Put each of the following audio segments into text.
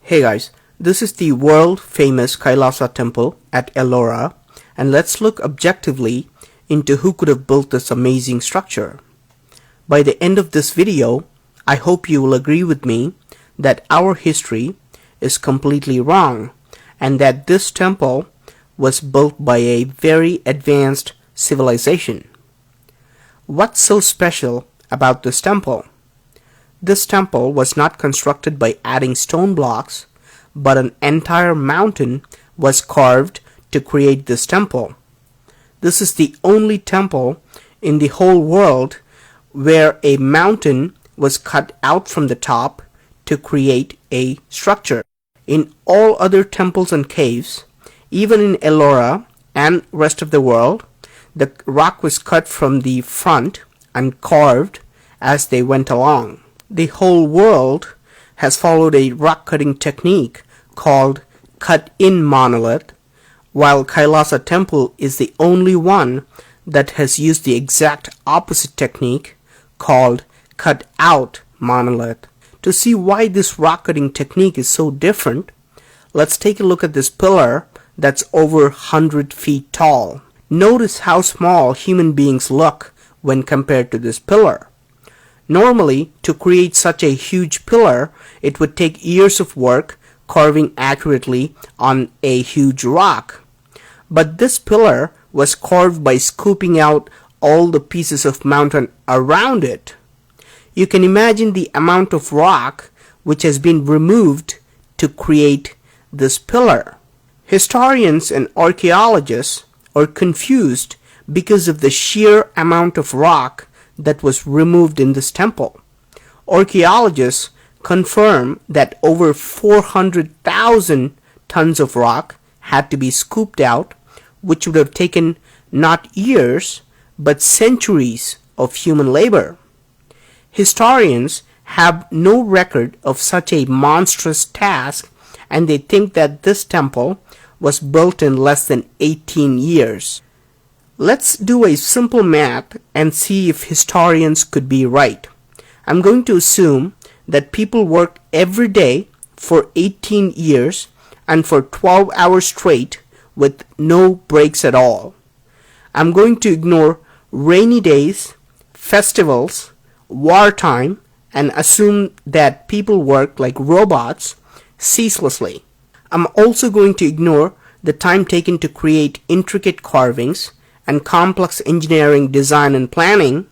Hey guys, this is the world famous Kailasa temple at Ellora, and let's look objectively into who could have built this amazing structure. By the end of this video, I hope you will agree with me that our history is completely wrong and that this temple was built by a very advanced civilization. What's so special about this temple? This temple was not constructed by adding stone blocks, but an entire mountain was carved to create this temple. This is the only temple in the whole world where a mountain was cut out from the top to create a structure. In all other temples and caves, even in Ellora and rest of the world, the rock was cut from the front and carved as they went along. The whole world has followed a rock cutting technique called cut-in monolith, while Kailasa temple is the only one that has used the exact opposite technique called cut-out monolith. To see why this rock cutting technique is so different, let's take a look at this pillar that's over 100 feet tall. Notice how small human beings look when compared to this pillar. Normally, to create such a huge pillar, it would take years of work carving accurately on a huge rock. But this pillar was carved by scooping out all the pieces of mountain around it. You can imagine the amount of rock which has been removed to create this pillar. Historians and archaeologists are confused because of the sheer amount of rock that was removed in this temple. Archaeologists confirm that over 400,000 tons of rock had to be scooped out, which would have taken not years but centuries of human labor. Historians have no record of such a monstrous task, and they think that this temple was built in less than 18 years. Let's do a simple math and see if historians could be right. I'm going to assume that people worked every day for 18 years and for 12 hours straight with no breaks at all. I'm going to ignore rainy days, festivals, wartime, and assume that people work like robots ceaselessly. I'm also going to ignore the time taken to create intricate carvings and complex engineering design and planning,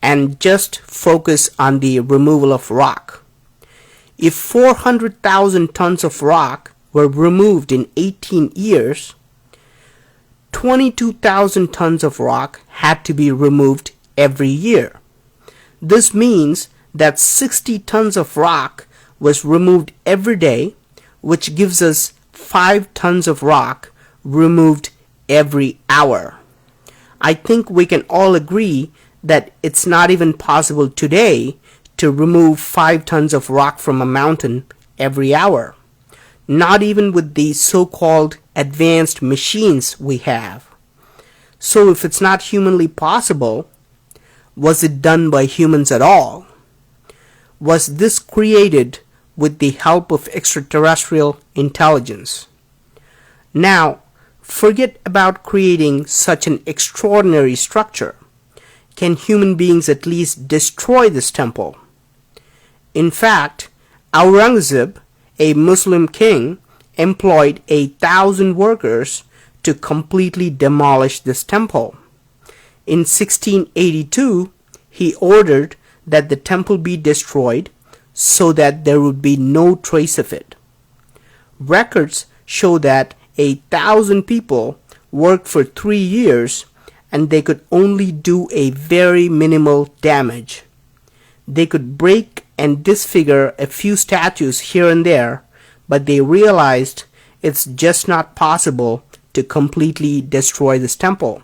and just focus on the removal of rock. If 400,000 tons of rock were removed in 18 years, 22,000 tons of rock had to be removed every year. This means that 60 tons of rock was removed every day, which gives us 5 tons of rock removed every hour. I think we can all agree that it's not even possible today to remove 5 tons of rock from a mountain every hour. Not even with the so-called advanced machines we have. So if it's not humanly possible, was it done by humans at all? Was this created with the help of extraterrestrial intelligence? Now, forget about creating such an extraordinary structure. Can human beings at least destroy this temple? In fact, Aurangzeb, a Muslim king, employed 1,000 workers to completely demolish this temple. In 1682, he ordered that the temple be destroyed so that there would be no trace of it. Records show that 1,000 people worked for 3 years and they could only do a very minimal damage. They could break and disfigure a few statues here and there, but they realized it's just not possible to completely destroy this temple.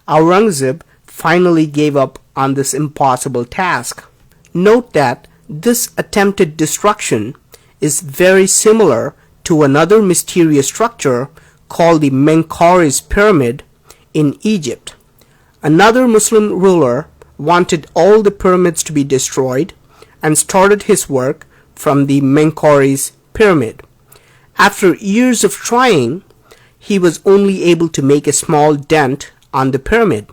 Aurangzeb finally gave up on this impossible task. Note that this attempted destruction is very similar to another mysterious structure called the Menkaure's Pyramid in Egypt. Another Muslim ruler wanted all the pyramids to be destroyed and started his work from the Menkaure's pyramid. After years of trying, he was only able to make a small dent on the pyramid.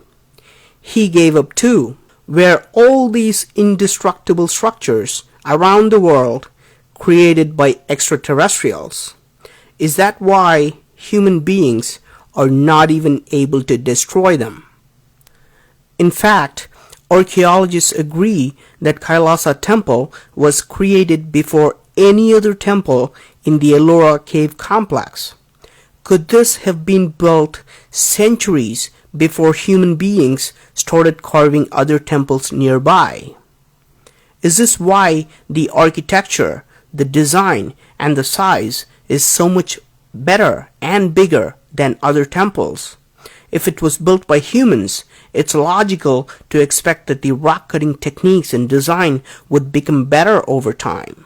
He gave up too. Were all these indestructible structures around the world created by extraterrestrials? Is that why human beings are not even able to destroy them? In fact, archaeologists agree that Kailasa Temple was created before any other temple in the Ellora cave complex. Could this have been built centuries before human beings started carving other temples nearby? Is this why the architecture, the design, and the size is so much better and bigger than other temples? If it was built by humans, it's logical to expect that the rock-cutting techniques and design would become better over time.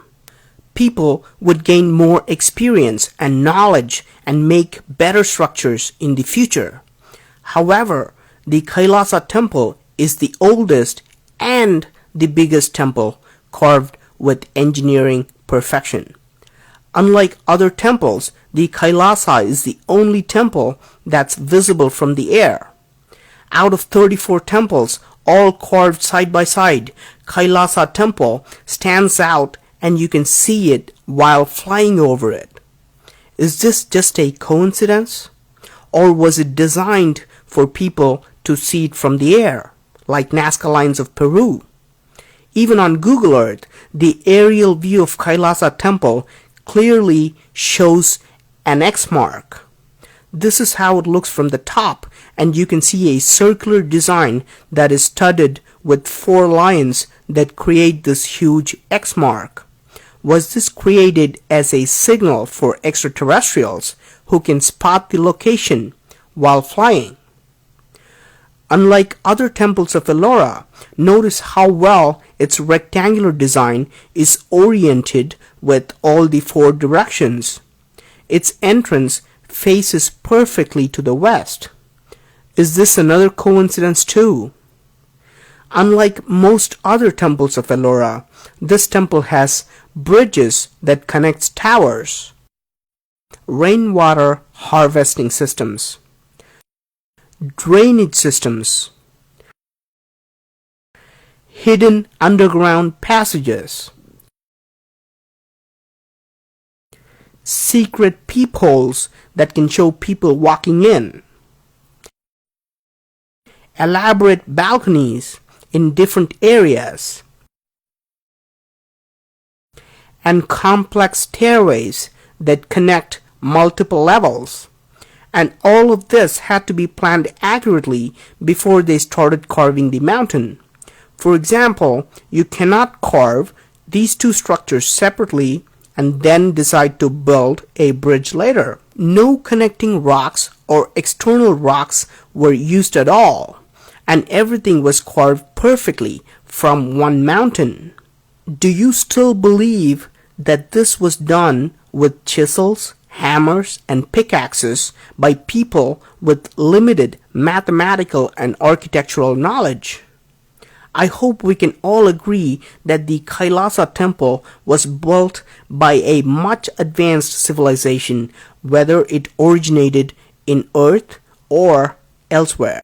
People would gain more experience and knowledge and make better structures in the future. However, the Kailasa Temple is the oldest and the biggest temple carved with engineering perfection. Unlike other temples, the Kailasa is the only temple that's visible from the air. Out of 34 temples, all carved side by side, Kailasa Temple stands out and you can see it while flying over it. Is this just a coincidence? Or was it designed for people to see it from the air, like Nazca Lines of Peru? Even on Google Earth, the aerial view of Kailasa Temple clearly shows an X mark. This is how it looks from the top, and you can see a circular design that is studded with 4 lions that create this huge X mark. Was this created as a signal for extraterrestrials who can spot the location while flying? Unlike other temples of Ellora, notice how well its rectangular design is oriented with all the 4 directions. Its entrance faces perfectly to the west. Is this another coincidence too? Unlike most other temples of Ellora, this temple has bridges that connect towers, rainwater harvesting systems, drainage systems, hidden underground passages, secret peepholes that can show people walking in, elaborate balconies in different areas, and complex stairways that connect multiple levels. And all of this had to be planned accurately before they started carving the mountain. For example, you cannot carve these 2 structures separately and then decide to build a bridge later. No connecting rocks or external rocks were used at all, and everything was carved perfectly from one mountain. Do you still believe that this was done with chisels, hammers, and pickaxes by people with limited mathematical and architectural knowledge? I hope we can all agree that the Kailasa Temple was built by a much advanced civilization, whether it originated in Earth or elsewhere.